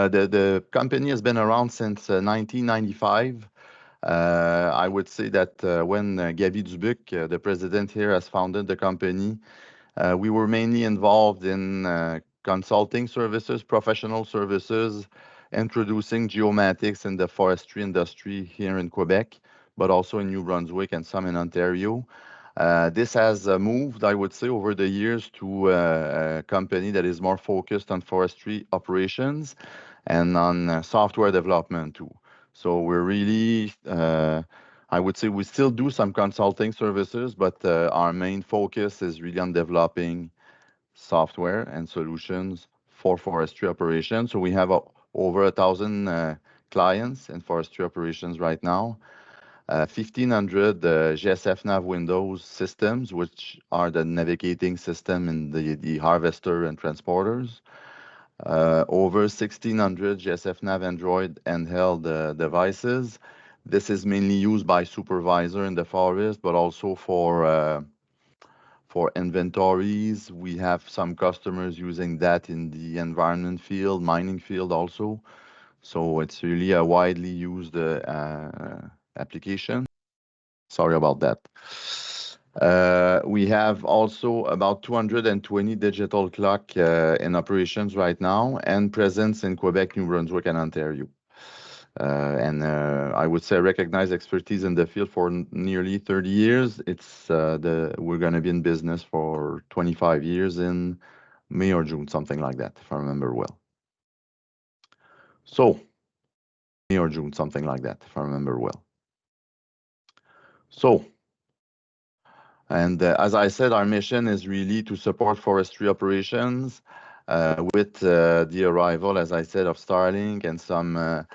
The company has been around since 1995. I would say that when Gaby Dubuc, the president here, has founded the company, we were mainly involved in consulting services, professional services, introducing geomatics in the forestry industry here in Quebec, but also in New Brunswick and some in Ontario. This has moved, I would say, over the years to a company that is more focused on forestry operations and on software development too. So we're really, I would say we still do some consulting services, but our main focus is really on developing software and solutions for forestry operations. So we have over 1,000 clients in forestry operations right now. 1,500 GSF Nav Windows systems, which are the navigating system in the harvester and transporters. Over 1,600 GSF Nav Android handheld devices. This is mainly used by supervisor in the forest, but also for inventories. We have some customers using that in the environment field, mining field also. So it's really a widely used application. Sorry about that. We have also about 220 digital clock in operations right now and presence in Quebec, New Brunswick, and Ontario. I would say recognized expertise in the field for nearly 30 years. We're going to be in business for 25 years in May or June, something like that, if I remember well. So, May or June, something like that, if I remember well. So, and as I said, our mission is really to support forestry operations with the arrival, as I said, of Starlink and some,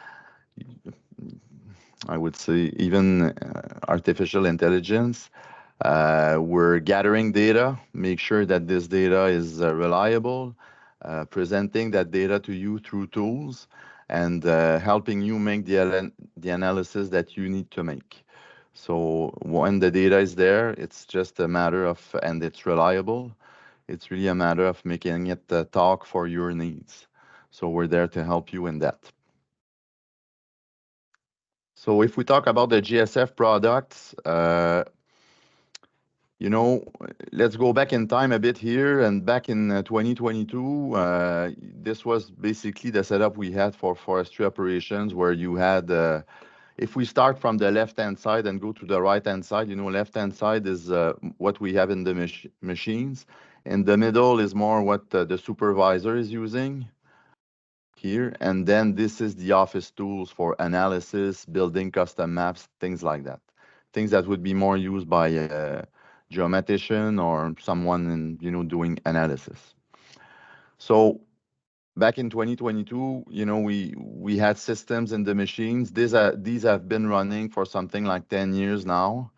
I would say, even artificial intelligence. We're gathering data, make sure that this data is reliable, presenting that data to you through tools, and helping you make the analysis that you need to make. So when the data is there, it's just a matter of, and it's reliable, it's really a matter of making it talk for your needs. So we're there to help you in that. So if we talk about the GSF products, you know, let's go back in time a bit here. And back in 2022, this was basically the setup we had for forestry operations, where you had if we start from the left-hand side and go to the right-hand side, you know, left-hand side is what we have in the machines. In the middle is more what the supervisor is using here. And then this is the office tools for analysis, building custom maps, things like that. Things that would be more used by a geometrician or someone in, you know, doing analysis. So back in 2022, you know, we had systems in the machines. These have been running for something like 10 years now.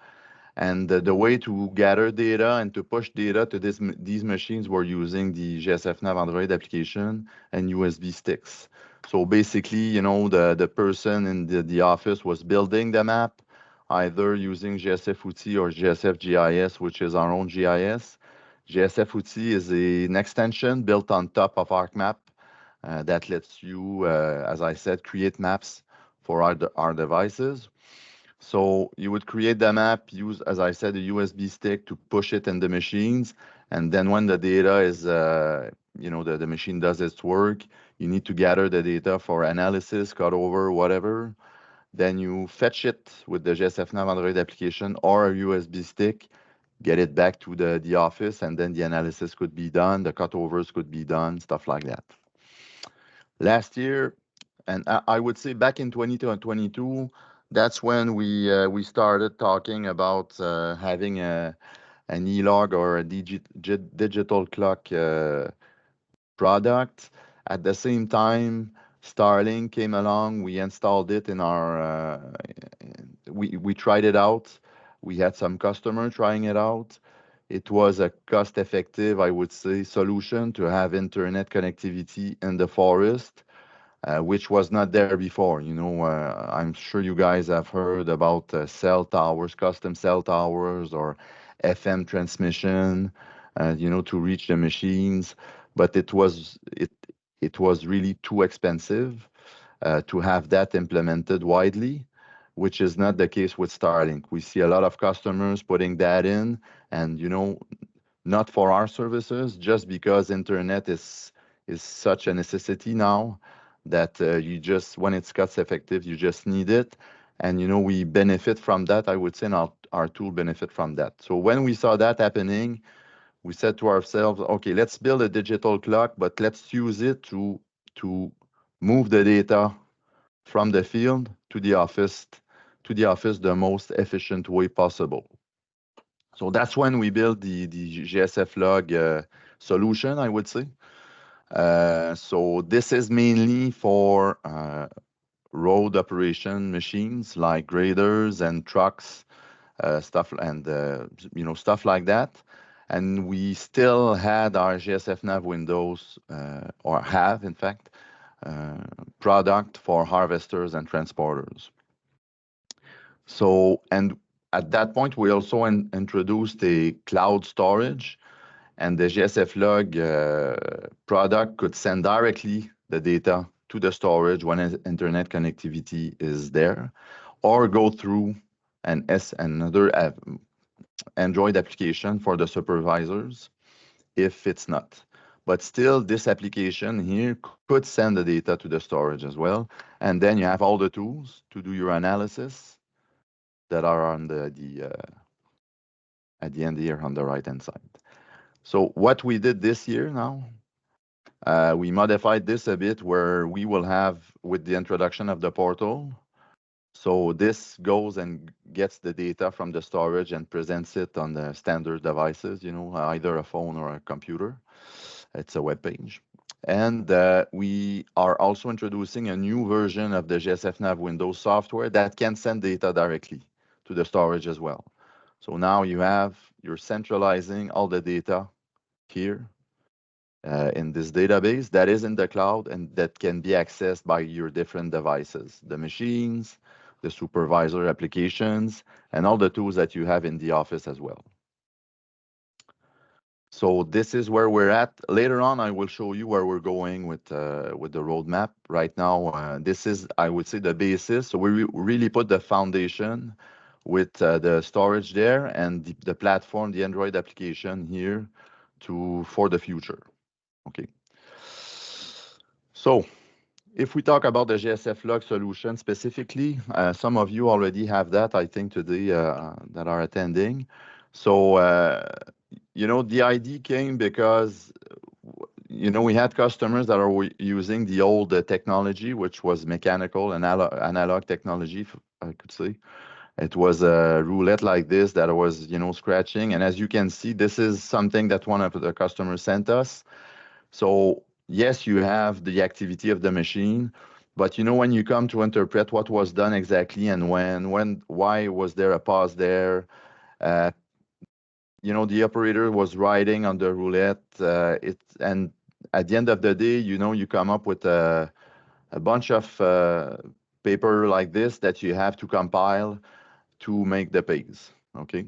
And the way to gather data and to push data to these machines were using the GSF Nav Android application and USB sticks. So basically, you know, the person in the office was building the map, either using GSF UTI or GSF GIS, which is our own GIS. GSF UTI is an extension built on top of ArcMap. That lets you, as I said, create maps for our devices. So you would create the map, use, as I said, a USB stick to push it in the machines. And then when the data is, you know, the machine does its work, you need to gather the data for analysis, cut over, whatever. Then you fetch it with the GSF Nav Android application or a USB stick, get it back to the office, and then the analysis could be done, the cutovers could be done, stuff like that. Last year, and I would say back in 2022, that's when we started talking about having an e-log or a digital clock product. At the same time, Starlink came along. We installed it in our. We tried it out. We had some customers trying it out. It was a cost-effective, I would say, solution to have internet connectivity in the forest. Which was not there before. You know, I'm sure you guys have heard about cell towers, custom cell towers, or FM transmission, you know, to reach the machines. But it it was really too expensive to have that implemented widely, which is not the case with Starlink. We see a lot of customers putting that in, and not for our services, just because internet is such a necessity now that you just, when it's cost effective, you just need it. And we benefit from that. I would say our tool benefit from that. So when we saw that happening, we said to ourselves, okay, let's build a digital clock, but let's use it to move the data from the field to the office the most efficient way possible. So that's when we built the GSFLOG solution, I would say. So this is mainly for road operation machines like graders and trucks, stuff stuff like that. And we still had our GSF Nav Windows, or have, in fact, product for harvesters and transporters. So, and at that point, we also introduced a cloud storage, and the GSFLOG product could send directly the data to the storage when internet connectivity is there, or go through another Android application for the supervisors if it's not. But still, this application here could send the data to the storage as well. And then you have all the tools to do your analysis that are on at the end here on the right-hand side. So what we did this year now, we modified this a bit where we will have, with the introduction of the portal, so this goes and gets the data from the storage and presents it on the standard devices, either a phone or a computer. It's a web page. And we are also introducing a new version of the GSF Nav Windows software that can send data directly to the storage as well. So now you're centralizing all the data here in this database that is in the cloud and that can be accessed by your different devices, the machines, the supervisor applications, and all the tools that you have in the office as well. So this is where we're at. Later on, I will show you where we're going with the roadmap. Right now, this is, I would say, the basis. So we really put the foundation with the storage there and the platform, the Android application here for the future. Okay. So if we talk about the GSFLOG solution specifically, some of you already have that, I think, today that are attending. So, the idea came because, we had customers that are using the old technology, which was mechanical and analog technology, I could say. It was a roulette like this that was, scratching. And as you can see, this is something that one of the customers sent us. So yes, you have the activity of the machine, but when you come to interpret what was done exactly and why was there a pause there, the operator was riding on the roulette, and at the end of the day, you come up with a bunch of paper like this that you have to compile to make the pays, okay?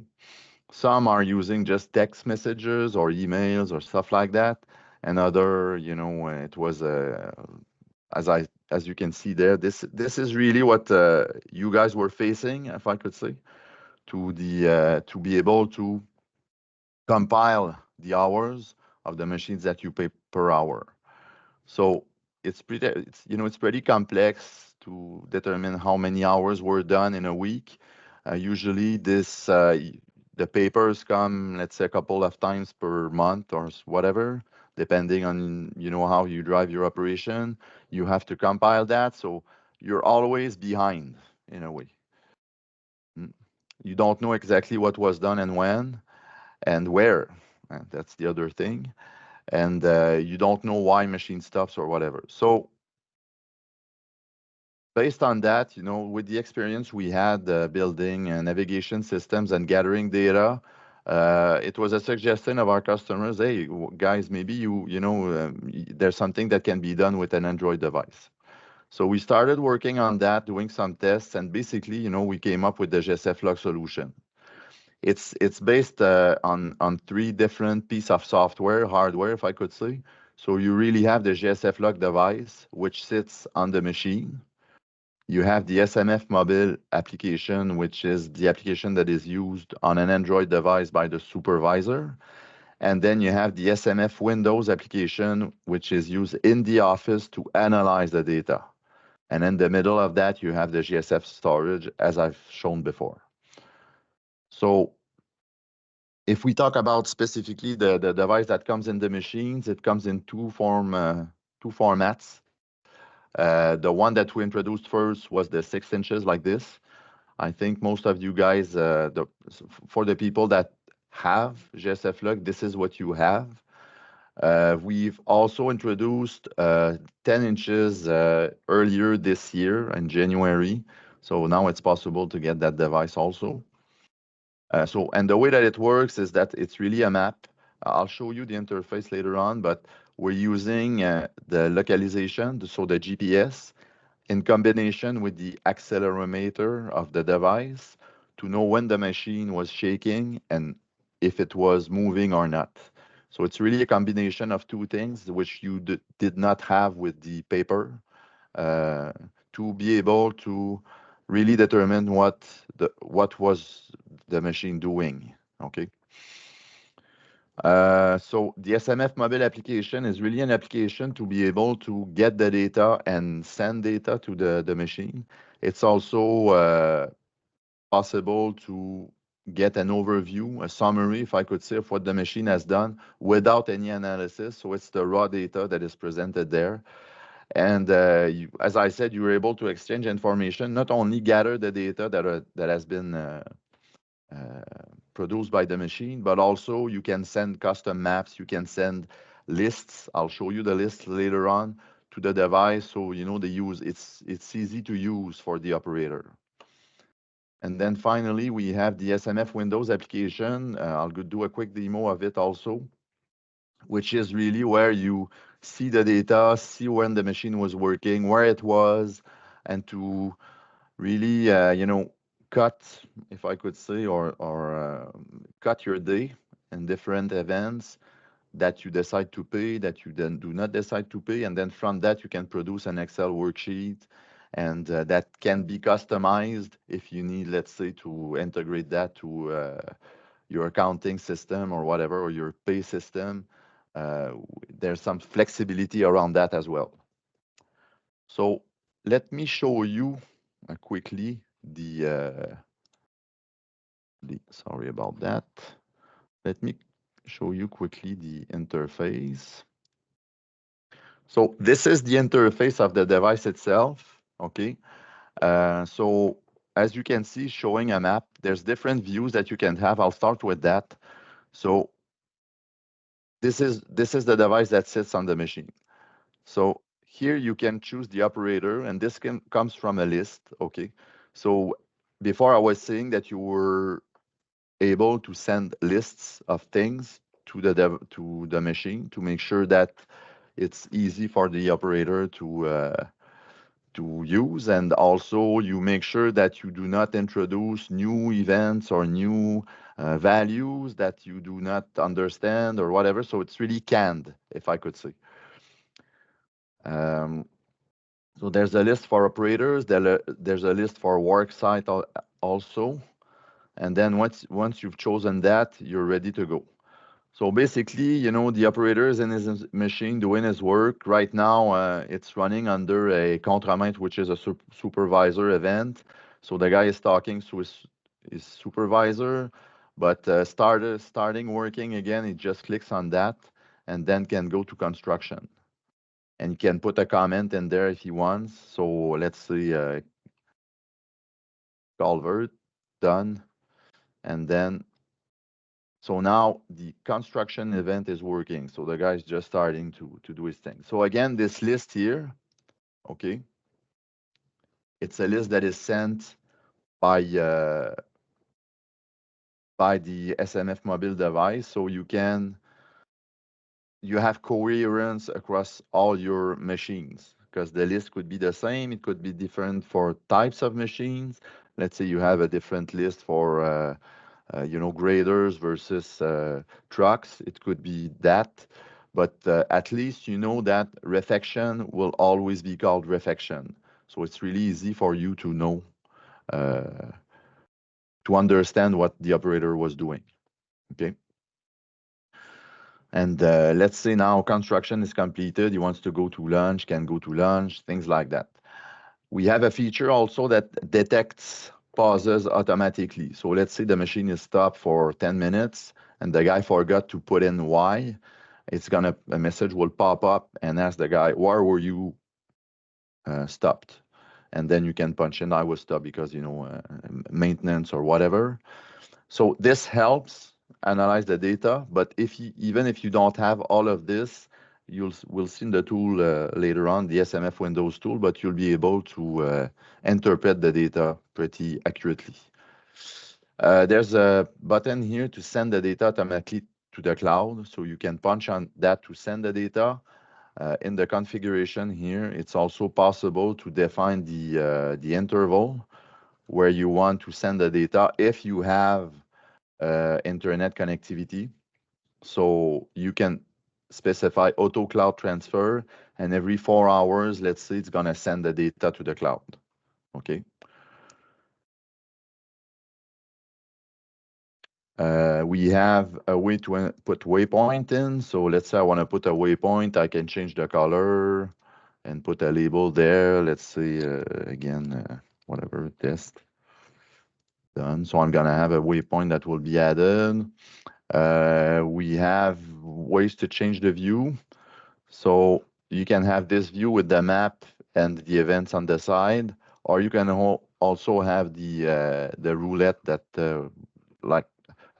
Some are using just text messages or emails or stuff like that. And other, it was, as you can see there, this is really what you guys were facing, if I could say, to be able to compile the hours of the machines that you pay per hour. So it's pretty complex to determine how many hours were done in a week. Usually the papers come, let's say, a couple of times per month or whatever, depending on, how you drive your operation. You have to compile that, so you're always behind in a way. You don't know exactly what was done and when and where. And that's the other thing. And you don't know why machine stops or whatever. So based on that, with the experience we had building navigation systems and gathering data, it was a suggestion of our customers, hey, guys, maybe there's something that can be done with an Android device. So we started working on that, doing some tests, and basically, we came up with the GSFLOG solution. It's based on three different pieces of software, hardware, if I could say. So you really have the GSFLOG device, which sits on the machine. You have the SMF mobile application, which is the application that is used on an Android device by the supervisor. And then you have the SMF Windows application, which is used in the office to analyze the data. And in the middle of that, you have the GSF storage, as I've shown before. So if we talk about specifically the device that comes in the machines, it comes in two formats. The one that we introduced first was the 6 inches like this. I think most of you guys, for the people that have GSFLOG, this is what you have. We've also introduced 10 inches earlier this year in January. So now it's possible to get that device also. And the way that it works is that it's really a map. I'll show you the interface later on, but we're using the localization, so the GPS, in combination with the accelerometer of the device to know when the machine was shaking and if it was moving or not. So it's really a combination of two things, which you did not have with the paper, to be able to really determine what was the machine doing, okay? So the SMF mobile application is really an application to be able to get the data and send data to the machine. It's also possible to get an overview, a summary, if I could say, of what the machine has done without any analysis. So it's the raw data that is presented there. And as I said, you're able to exchange information, not only gather the data that has been produced by the machine, but also you can send custom maps, you can send lists. I'll show you the list later on to the device, so you know it's easy to use for the operator. And then finally, we have the SMF Windows application. I'll do a quick demo of it also, which is really where you see the data, see when the machine was working, where it was, and to really, cut, if I could say, or cut your day in different events that you decide to pay, that you then do not decide to pay, and then from that you can produce an Excel worksheet, and that can be customized if you need, let's say, to integrate that to your accounting system or whatever, or your pay system. There's some flexibility around that as well. So let me show you quickly sorry about that. Let me show you quickly the interface. So this is the interface of the device itself, okay? So as you can see, showing a map, there's different views that you can have. I'll start with that. So this is the device that sits on the machine. So here you can choose the operator, and this comes from a list, okay? So before I was saying that you were able to send lists of things to the machine to make sure that it's easy for the operator to use, and also you make sure that you do not introduce new events or new values that you do not understand or whatever. So it's really canned, if I could say. So there's a list for operators. There's a list for work site also. And then once you've chosen that, you're ready to go. So basically, the operator is in his machine doing his work. Right now, it's running under a contre-maître, which is a supervisor event. So the guy is talking to his supervisor, but starting working again, he just clicks on that and then can go to construction. And he can put a comment in there if he wants. So let's say culvert, done. And then, so now the construction event is working. So the guy's just starting to do his thing. So again, this list here, okay, it's a list that is sent by the SMF mobile device. So you have coherence across all your machines, because the list could be the same. It could be different for types of machines. Let's say you have a different list for graders versus trucks. It could be that. But at least you know that refection will always be called refection. So it's really easy for you to know, to understand what the operator was doing. Okay. And let's say now construction is completed. He wants to go to lunch, can go to lunch, things like that. We have a feature also that detects pauses automatically. So let's say the machine is stopped for 10 minutes and the guy forgot to put in why. A message will pop up and ask the guy, why were you stopped? And then you can punch in, I was stopped because, maintenance or whatever. So this helps analyze the data, but even if you don't have all of this, we'll see in the tool later on, the SMF Windows tool, but you'll be able to interpret the data pretty accurately. There's a button here to send the data automatically to the cloud, so you can punch on that to send the data. In the configuration here, it's also possible to define the interval where you want to send the data if you have internet connectivity. So you can specify auto cloud transfer, and every 4 hours, let's say it's going to send the data to the cloud. Okay. We have a way to put waypoint in. So let's say I want to put a waypoint. I can change the color and put a label there. Let's say, again, whatever, test. Done. So I'm going to have a waypoint that will be added. We have ways to change the view. So you can have this view with the map and the events on the side, or you can also have the roulette that like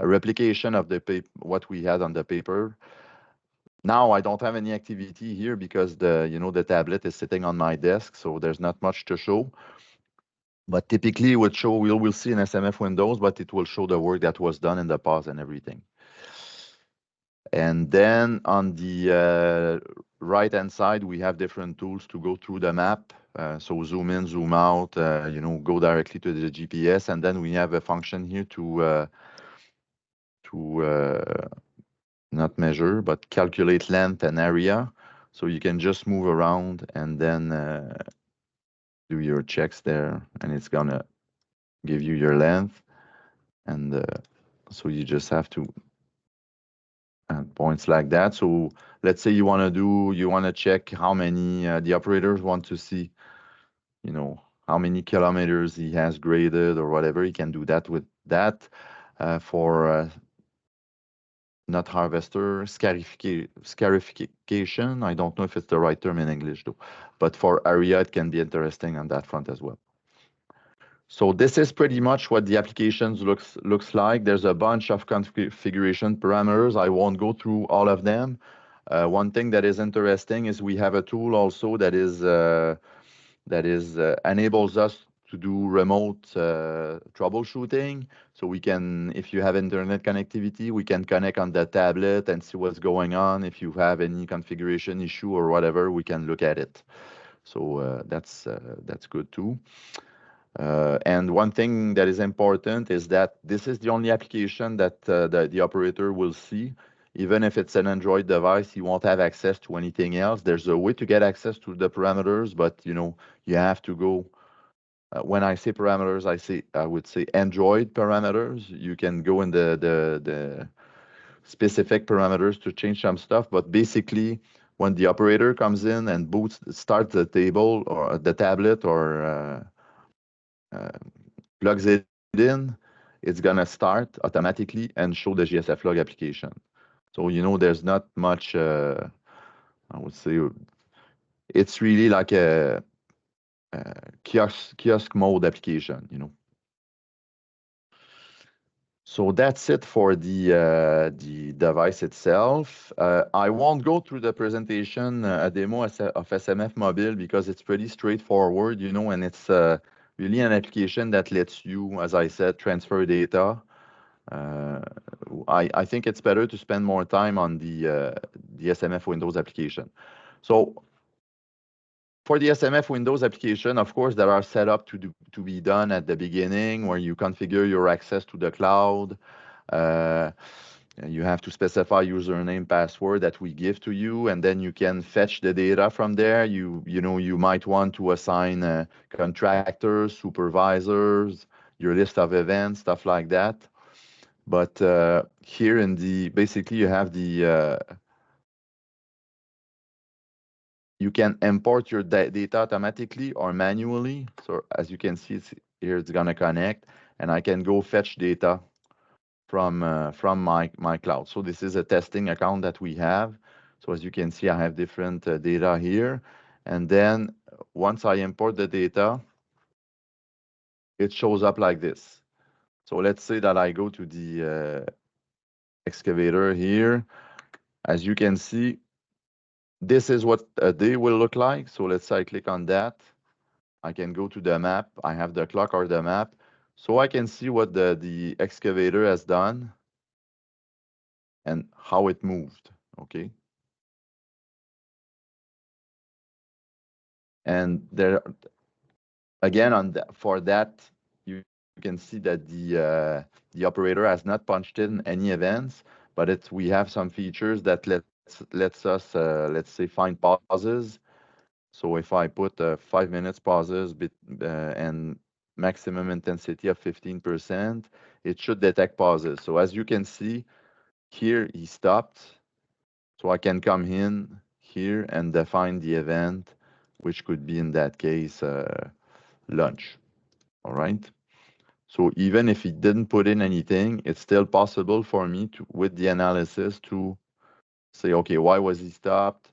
a replication of what we had on the paper. Now I don't have any activity here because the tablet is sitting on my desk, so there's not much to show. But typically it would show, we'll see in SMF Windows, but it will show the work that was done in the past and everything. And then on the right-hand side, we have different tools to go through the map. So zoom in, zoom out, go directly to the GPS. And then we have a function here to not measure, but calculate length and area. So you can just move around and then do your checks there, and it's gonna give you your length. And so you just have to add points like that. So let's say you want to check how many the operators want to see, how many kilometers he has graded or whatever. He can do that with that. For not harvester, scarification. I don't know if it's the right term in English though, but for area, it can be interesting on that front as well. So this is pretty much what the applications looks like. There's a bunch of configuration parameters. I won't go through all of them. One thing that is interesting is we have a tool also that enables us to do remote troubleshooting. So we can, if you have internet connectivity, we can connect on the tablet and see what's going on. If you have any configuration issue or whatever, we can look at it. So that's good too. And one thing that is important is that this is the only application that the operator will see. Even if it's an Android device, you won't have access to anything else. There's a way to get access to the parameters, but you have to go. When I say parameters, I would say Android parameters. You can go in the specific parameters to change some stuff, but basically, when the operator comes in and starts the table or the tablet or plugs it in, it's gonna start automatically and show the GSFLOG application. So there's not much. I would say it's really like a kiosk mode application. So that's it for the device itself. I won't go through the presentation, a demo of SMF Mobile, because it's pretty straightforward, and it's really an application that lets you, as I said, transfer data. I think it's better to spend more time on the SMF Windows application. So for the SMF Windows application, of course, there are setup to be done at the beginning where you configure your access to the cloud. You have to specify username, password that we give to you, and then you can fetch the data from there. You know, you might want to assign contractors, supervisors, your list of events, stuff like that. But here in the, basically you have the, you can import your data automatically or manually. So as you can see here, it's gonna connect, and I can go fetch data from my cloud. So this is a testing account that we have. So as you can see, I have different data here. And then once I import the data, it shows up like this. So let's say that I go to the excavator here. As you can see, this is what a day will look like. So let's say I click on that. I can go to the map. I have the clock or the map. So I can see what the excavator has done and how it moved, okay? And there, again, for that, you can see that the operator has not punched in any events, but we have some features that lets us, let's say, find pauses. So if I put 5 minutes pauses and maximum intensity of 15%, it should detect pauses. So as you can see, here he stopped. So I can come in here and define the event, which could be in that case lunch. All right. So even if he didn't put in anything, it's still possible for me to, with the analysis, to say, okay, why was he stopped?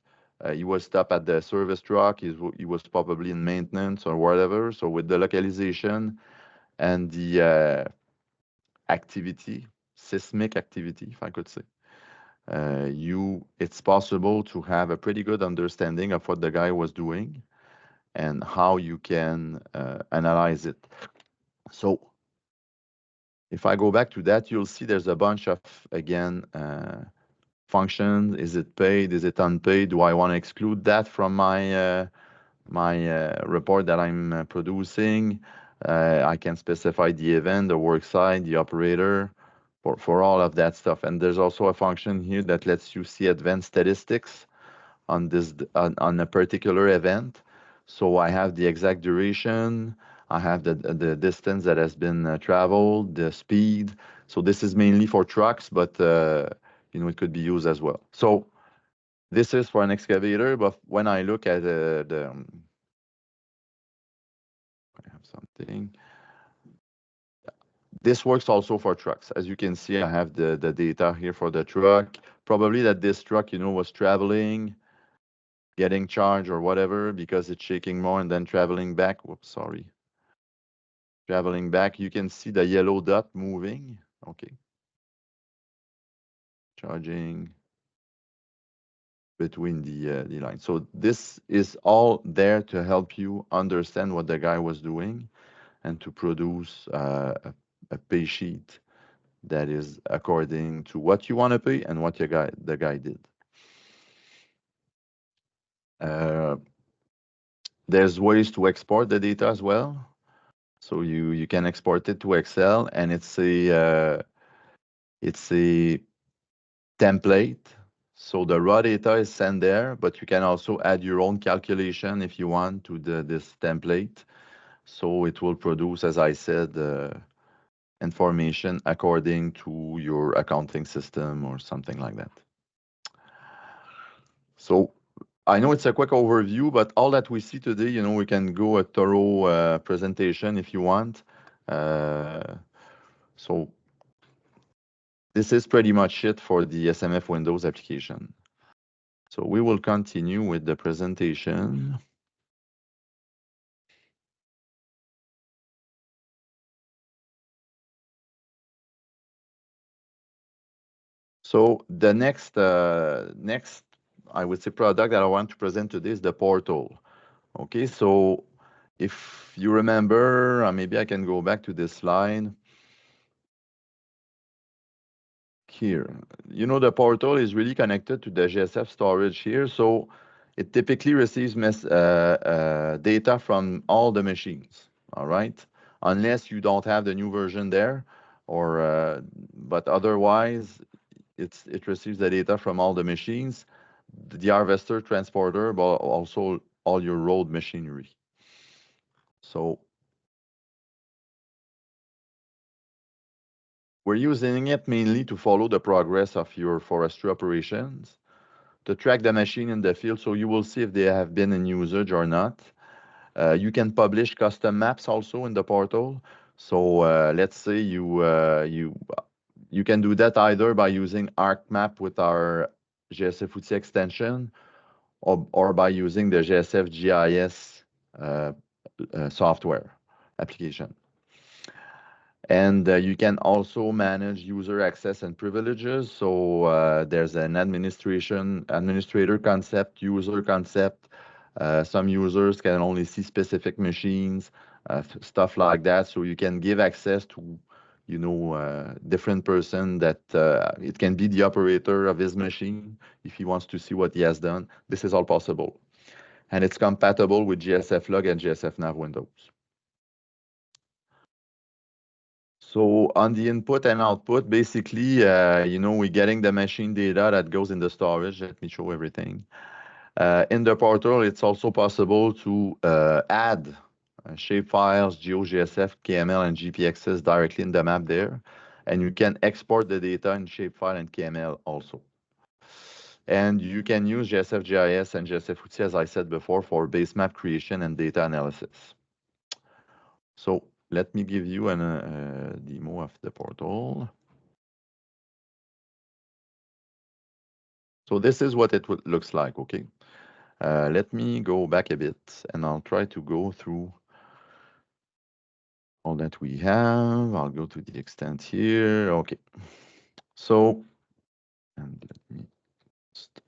He was stopped at the service truck. He was probably in maintenance or whatever. So with the localization and the activity, seismic activity, if I could say, it's possible to have a pretty good understanding of what the guy was doing and how you can analyze it. So if I go back to that, you'll see there's a bunch of, again, functions. Is it paid? Is it unpaid? Do I want to exclude that from my report that I'm producing? I can specify the event, the work site, the operator, for all of that stuff. And there's also a function here that lets you see advanced statistics on on a particular event. So I have the exact duration, I have the distance that has been traveled, the speed. So this is mainly for trucks, but you know, it could be used as well. So this is for an excavator, but when I look at I have something. This works also for trucks. As you can see, I have the data here for the truck. Probably that this truck, you know, was traveling, getting charged or whatever because it's shaking more and then traveling back. Whoops, sorry. Traveling back, you can see the yellow dot moving. Okay. Charging between the lines. So this is all there to help you understand what the guy was doing and to produce a pay sheet that is according to what you want to pay and what the guy did. There's ways to export the data as well. So you can export it to Excel, and it's a template. So the raw data is sent there, but you can also add your own calculation if you want to this template. So it will produce, as I said, information according to your accounting system or something like that. So I know it's a quick overview, but all that we see today, you know, we can go a thorough presentation if you want. So this is pretty much it for the SMF Windows application. So we will continue with the presentation. So the next, I would say, product that I want to present today is the portal. Okay, so if you remember, maybe I can go back to this slide. Here, you know, the portal is really connected to the GSF storage here, so it typically receives data from all the machines, all right? Unless you don't have the new version there, but otherwise, it receives the data from all the machines, the harvester, transporter, but also all your road machinery. So we're using it mainly to follow the progress of your forestry operations, to track the machine in the field, so you will see if they have been in usage or not. You can publish custom maps also in the portal. So let's say you can do that either by using ArcMap with our GSF Outil extension, or by using the GSF GIS software application. And you can also manage user access and privileges. So there's an administrator concept, user concept. Some users can only see specific machines, stuff like that. So you can give access to, different person that it can be the operator of his machine if he wants to see what he has done. This is all possible. And it's compatible with GSFLOG and GSFNav windows. So on the input and output, basically, we're getting the machine data that goes in the storage. Let me show everything. In the portal, it's also possible to add shapefiles, GeoGSF, KML, and GPXs directly in the map there. And you can export the data in shapefile and KML also. And you can use GSF GIS and GSF Outil, as I said before, for base map creation and data analysis. So let me give you a demo of the portal. So this is what it looks like, okay? Let me go back a bit, and I'll try to go through all that we have. I'll go to the extent here. Okay. So, and let me just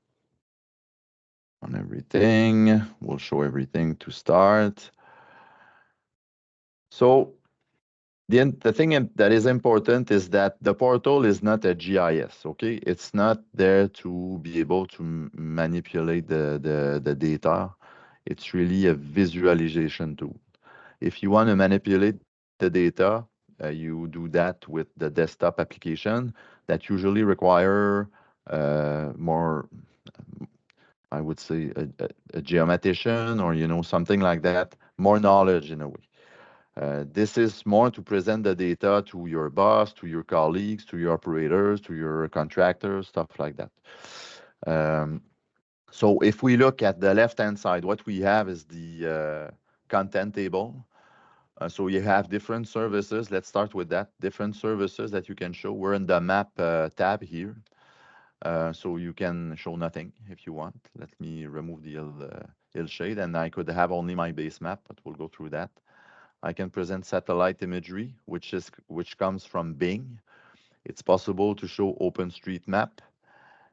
on everything. We'll show everything to start. So the thing that is important is that the portal is not a GIS, okay? It's not there to be able to manipulate the data. It's really a visualization tool. If you want to manipulate the data, you do that with the desktop application that usually require more, I would say, a geometrician or, something like that, more knowledge in a way. This is more to present the data to your boss, to your colleagues, to your operators, to your contractors, stuff like that. So if we look at the left-hand side, what we have is the content table. So you have different services. Let's start with that. Different services that you can show. We're in the map tab here. So you can show nothing if you want. Let me remove the hill shade, and I could have only my base map, but we'll go through that. I can present satellite imagery, which comes from Bing. It's possible to show OpenStreetMap,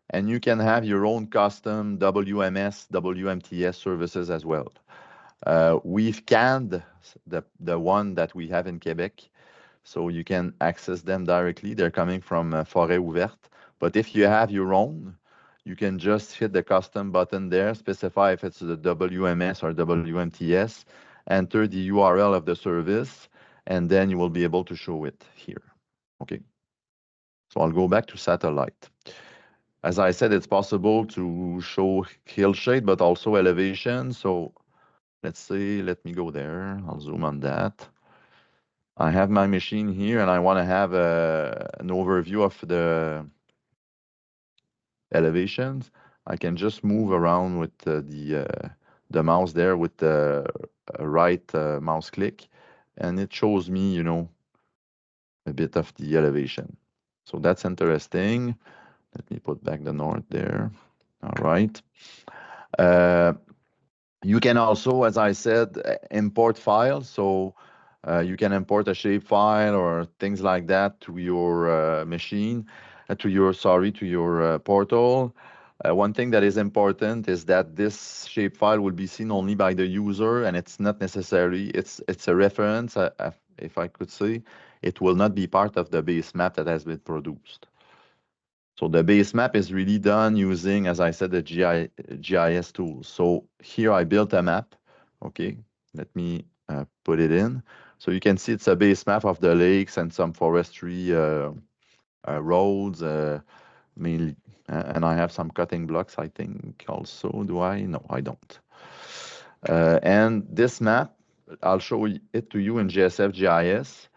and you can have your own custom WMS, WMTS services as well. We've canned the one that we have in Quebec, so you can access them directly. They're coming from Forêt Ouverte. But if you have your own, you can just hit the custom button there, specify if it's the WMS or WMTS, enter the URL of the service, and then you will be able to show it here. Okay. So I'll go back to satellite. As I said, it's possible to show hill shade, but also elevation. So let's see, let me go there. I'll zoom on that. I have my machine here, and I want to have an overview of the elevations. I can just move around with the mouse there with the right mouse click, and it shows me, a bit of the elevation. So that's interesting. Let me put back the north there. All right. You can also, as I said, import files. So you can import a shape file or things like that to your machine, to your portal. One thing that is important is that this shapefile will be seen only by the user, and it's not necessary. It's a reference, if I could say. It will not be part of the base map that has been produced. So the base map is really done using, as I said, the GIS tool. So here I built a map. Okay, let me put it in. So you can see it's a base map of the lakes and some forestry roads, mainly. And I have some cutting blocks, I think, also. Do I? No, I don't. And this map, I'll show it to you in GSF GIS.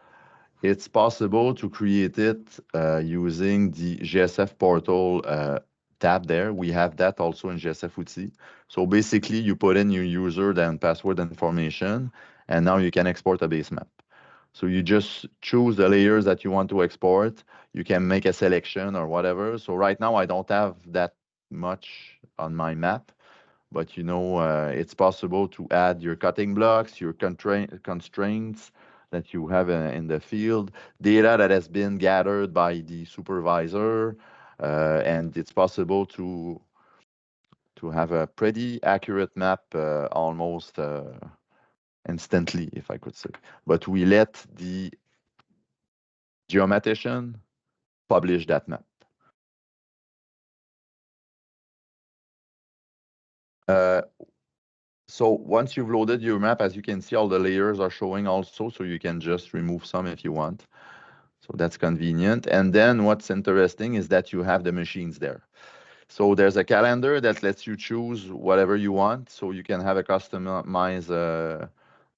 It's possible to create it using the GSFPortal tab there. We have that also in GSF Outils. So basically, you put in your user and password information, and now you can export a base map. So you just choose the layers that you want to export. You can make a selection or whatever. So right now, I don't have that much on my map, but it's possible to add your cutting blocks, your constraints that you have in the field, data that has been gathered by the supervisor, and it's possible to have a pretty accurate map almost instantly, if I could say. But we let the geometrician publish that map. So once you've loaded your map, as you can see, all the layers are showing also, so you can just remove some if you want. So that's convenient. And then what's interesting is that you have the machines there. So there's a calendar that lets you choose whatever you want. So you can have a customized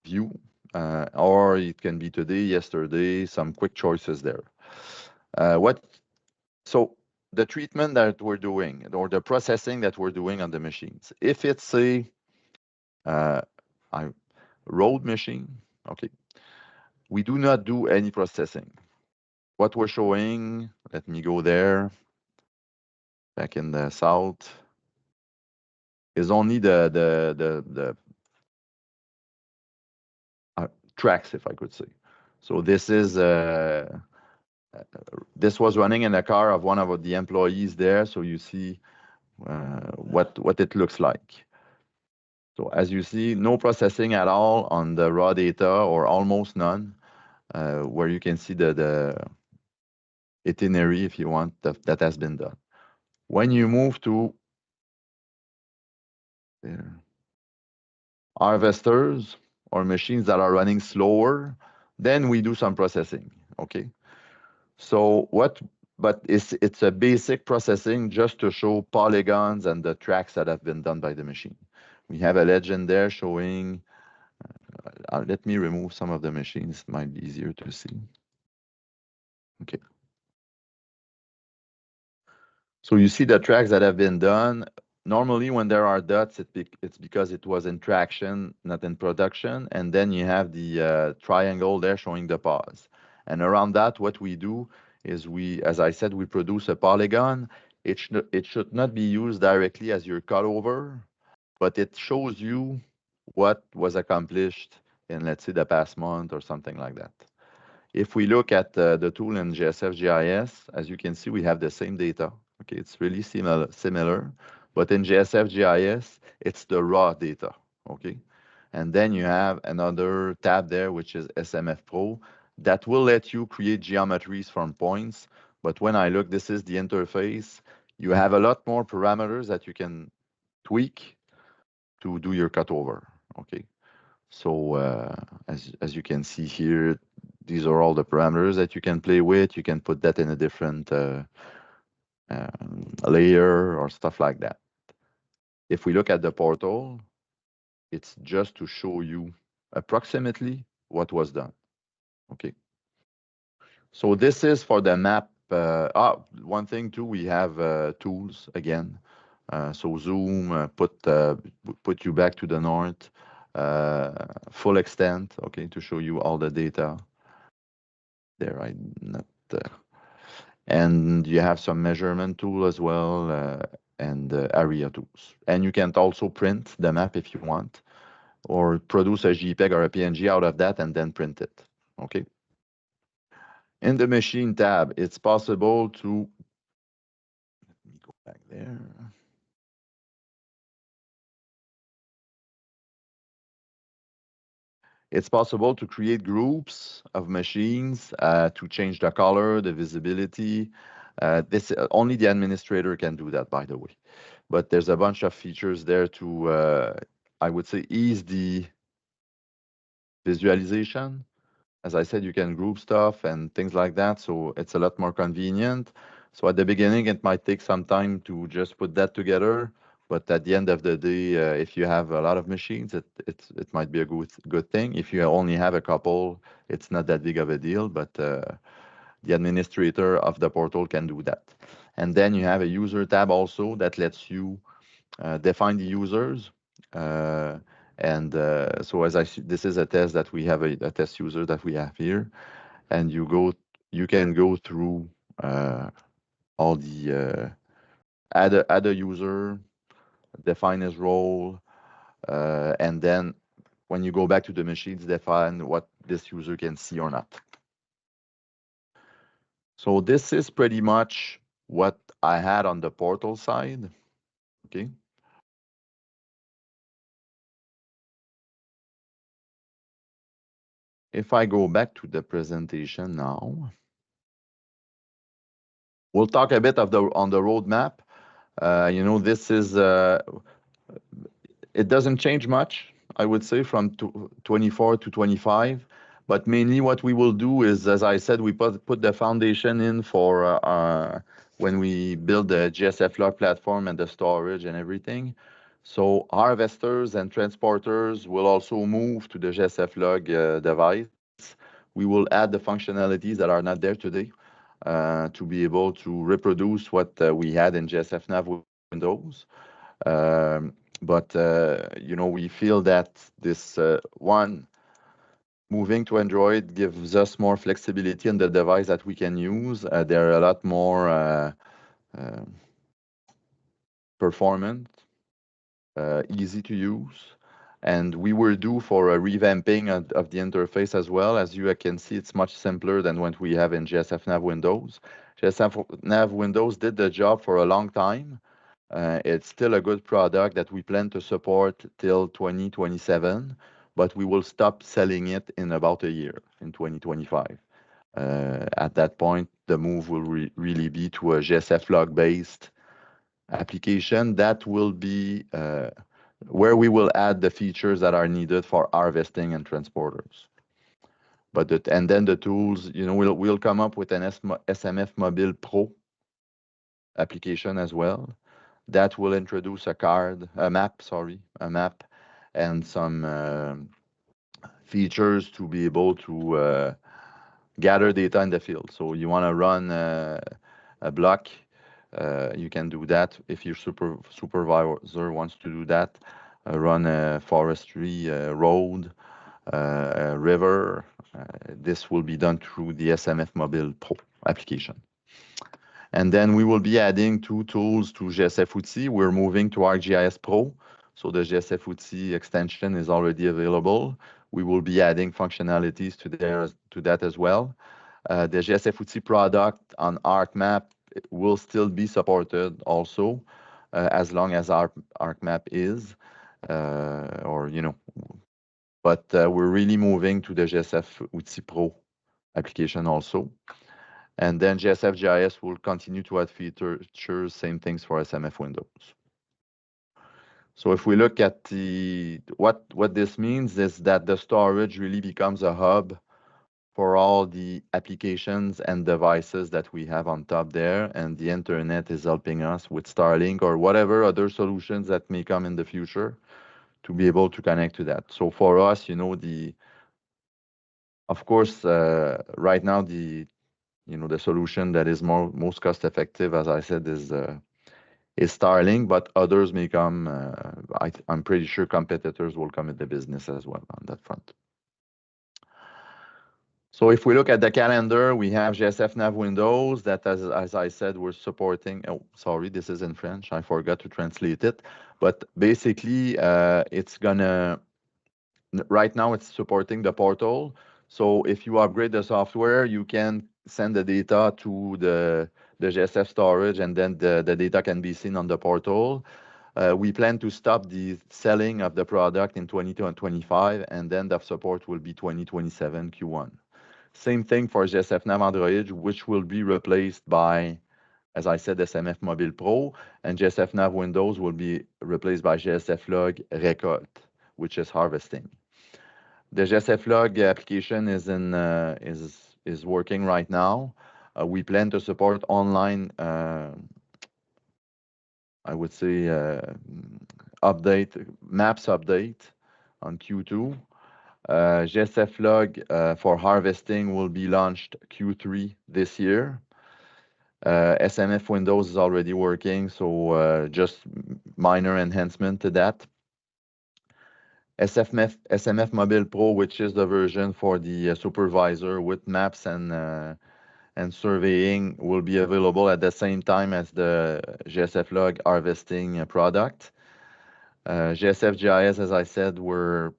view, or it can be today, yesterday, some quick choices there. So the treatment that we're doing, or the processing that we're doing on the machines, if it's a road machine, okay, we do not do any processing. What we're showing, let me go there, back in the south, is only the tracks, if I could say. So this was running in a car of one of the employees there, so you see what it looks like. So as you see, no processing at all on the raw data, or almost none, where you can see the itinerary, if you want, that has been done. When you move to harvesters or machines that are running slower, then we do some processing, okay? So but it's a basic processing just to show polygons and the tracks that have been done by the machine. We have a legend there showing, let me remove some of the machines, it might be easier to see. Okay. So you see the tracks that have been done. Normally, when there are dots, it's because it was in traction, not in production. And then you have the triangle there showing the pause. And around that, what we do is as I said, we produce a polygon. It should not be used directly as your cutover, but it shows you what was accomplished in, let's say, the past month or something like that. If we look at the tool in GSF GIS, as you can see, we have the same data. Okay, it's really similar, but in GSF GIS, it's the raw data. Okay, and then you have another tab there, which is SMF Pro, that will let you create geometries from points. But when I look, this is the interface. You have a lot more parameters that you can tweak to do your cutover. Okay. So as you can see here, these are all the parameters that you can play with. You can put that in a different layer or stuff like that. If we look at the portal, it's just to show you approximately what was done. Okay. So this is for the map. One thing too, we have tools again. So zoom, put you back to the north, full extent, okay, to show you all the data. There, and you have some measurement tool as well, and area tools. And you can also print the map if you want, or produce a JPEG or a PNG out of that and then print it, okay? In the machine tab, it's possible to, let me go back there. It's possible to create groups of machines to change the color, the visibility. This only the administrator can do that, by the way. But there's a bunch of features there to, I would say, ease the visualization. as I said, you can group stuff and things like that, so it's a lot more convenient. So at the beginning, it might take some time to just put that together, but at the end of the day, if you have a lot of machines, it might be a good thing. If you only have a couple, it's not that big of a deal, but the administrator of the portal can do that. And then you have a user tab also that lets you define the users. So as I see, this is a test that we have, a test user that we have here, and you can go through all the add a user, define his role, and then when you go back to the machines, define what this user can see or not. So this is pretty much what I had on the portal side. Okay. If I go back to the presentation now, we'll talk a bit on the roadmap. This is it doesn't change much, I would say, from 24 to 25. But mainly what we will do is, as I said, we put the foundation in for when we build the GSFLOG platform and the storage and everything. So harvesters and transporters will also move to the GSFLOG device. We will add the functionalities that are not there today to be able to reproduce what we had in GSF Nav Windows. But we feel that this one moving to Android gives us more flexibility in the device that we can use. They're a lot more performant, easy to use. And we were due for a revamping of the interface as well. As you can see, it's much simpler than what we have in GSF Nav Windows. GSF Nav Windows did the job for a long time. It's still a good product that we plan to support till 2027, but we will stop selling it in about a year, in 2025. At that point, the move will really be to a GSFLOG-based application that will be where we will add the features that are needed for harvesting and transporters. And then the tools, we'll come up with an SMF Mobile Pro application as well. That will introduce a map, and some features to be able to gather data in the field. So you want to run a block, you can do that. If your supervisor wants to do that, run a forestry road, a river. This will be done through the SMF Mobile Pro application. And then we will be adding 2 tools to GSF Outil. We're moving to ArcGIS Pro. So the GSF Outil extension is already available. We will be adding functionalities to that as well. The GSF Outil product on ArcMap will still be supported also, as long as ArcMap is, but we're really moving to the GSF Outil Pro application also. And then GSF GIS will continue to add features, same things for SMF Windows. So if we look at what this means is that the storage really becomes a hub for all the applications and devices that we have on top there, and the internet is helping us with Starlink or whatever other solutions that may come in the future to be able to connect to that. So for us, of course, right now the solution that is most cost effective, as I said, is Starlink, but others may come. I'm pretty sure competitors will come in the business as well on that front. So if we look at the calendar, we have GSF Nav Windows that, as I said, we're supporting. Oh, sorry, this is in French. I forgot to translate it. But basically, right now it's supporting the portal. So if you upgrade the software, you can send the data to the GSF storage, and then the data can be seen on the portal. We plan to stop the selling of the product in 2025, and then the support will be 2027 Q1. Same thing for GSF Nav Android, which will be replaced by, as I said, SMF Mobile Pro, and GSF Nav Windows will be replaced by GSFLOG Récolte, which is harvesting. The GSFLOG application is working right now. We plan to support online, I would say, maps update on Q2. GSFLOG for harvesting will be launched Q3 this year. SMF Windows is already working, so just minor enhancement to that. SMF Mobile Pro, which is the version for the supervisor with maps and surveying, will be available at the same time as the GSFLOG harvesting product. GSF GIS, as I said, we're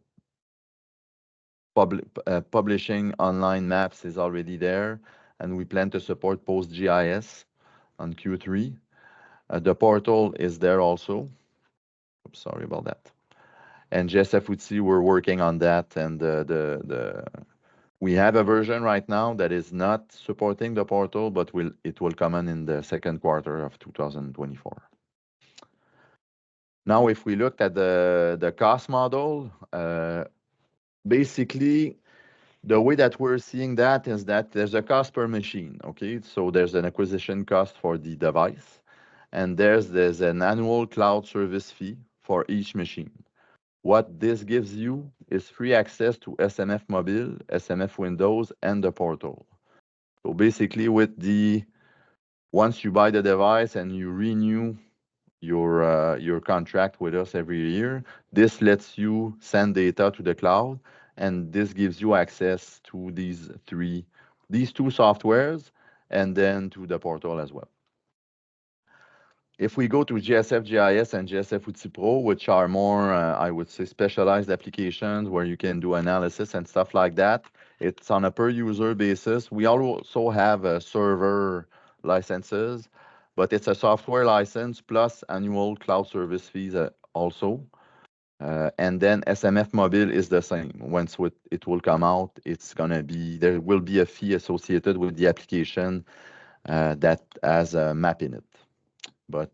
publishing online maps is already there, and we plan to support PostGIS on Q3. The portal is there also. Oops, sorry about that. And GSF Futur, we're working on that, and we have a version right now that is not supporting the portal, but it will come in the second quarter of 2024. Now, if we look at the cost model, basically, the way that we're seeing that is that there's a cost per machine, okay? So there's an acquisition cost for the device, and there's an annual cloud service fee for each machine. What this gives you is free access to SMF Mobile, SMF Windows, and the portal. So basically, once you buy the device and you renew your contract with us every year, this lets you send data to the cloud, and this gives you access to these two softwares, and then to the portal as well. If we go to GSF GIS and GSF Futur Pro, which are more, I would say, specialized applications where you can do analysis and stuff like that, it's on a per-user basis. We also have server licenses, but it's a software license plus annual cloud service fees also. And then SMF Mobile is the same. Once it will come out, there will be a fee associated with the application that has a map in it. But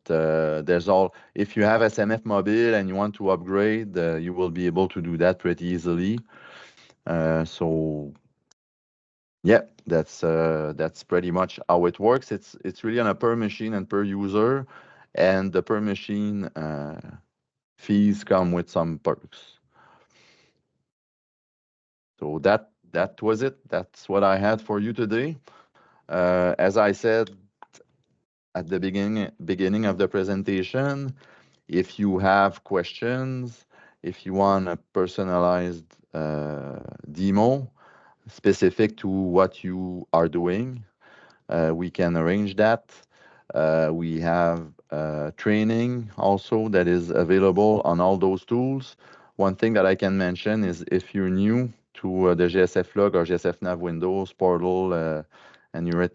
if you have SMF Mobile and you want to upgrade, you will be able to do that pretty easily. So yeah, that's pretty much how it works. It's really on a per machine and per user, and the per machine fees come with some perks. So that was it. That's what I had for you today. As I said at the beginning of the presentation, if you have questions, if you want a personalized demo specific to what you are doing, we can arrange that. We have training also that is available on all those tools. One thing that I can mention is if you're new to the GSFLOG or GSFNav Windows portal, and you're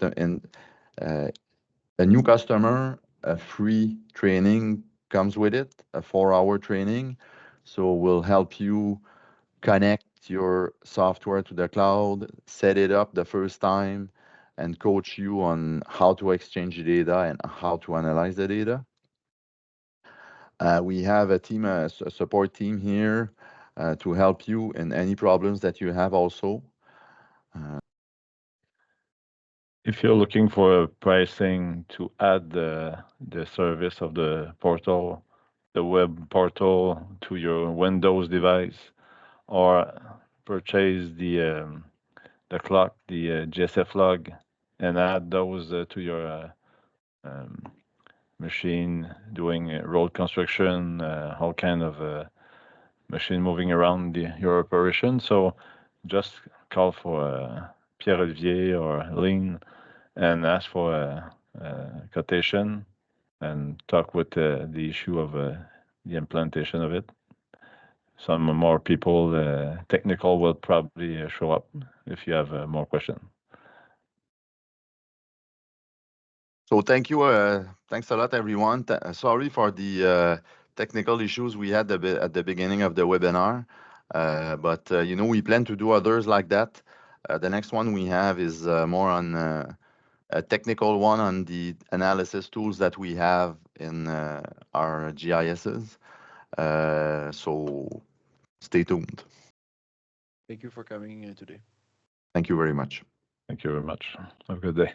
a new customer, a free training comes with it, a 4-hour training. So we'll help you connect your software to the cloud, set it up the first time, and coach you on how to exchange the data and how to analyze the data. We have a support team here to help you in any problems that you have also. If you're looking for pricing to add the service of the portal, the web portal to your Windows device, or purchase the clock, the GSFLOG, and add those to your machine doing road construction, all kind of machine moving around your operation. So just call for Pierre Olivier or Lynn and ask for a quotation and talk with the issue of the implementation of it. Some more people, technical, will probably show up if you have more questions. So thank you. Thanks a lot, everyone. Sorry for the technical issues we had at the beginning of the webinar, but we plan to do others like that. The next one we have is more on a technical one on the analysis tools that we have in our GISs. So stay tuned. Thank you for coming today. Thank you very much. Thank you very much. Have a good day.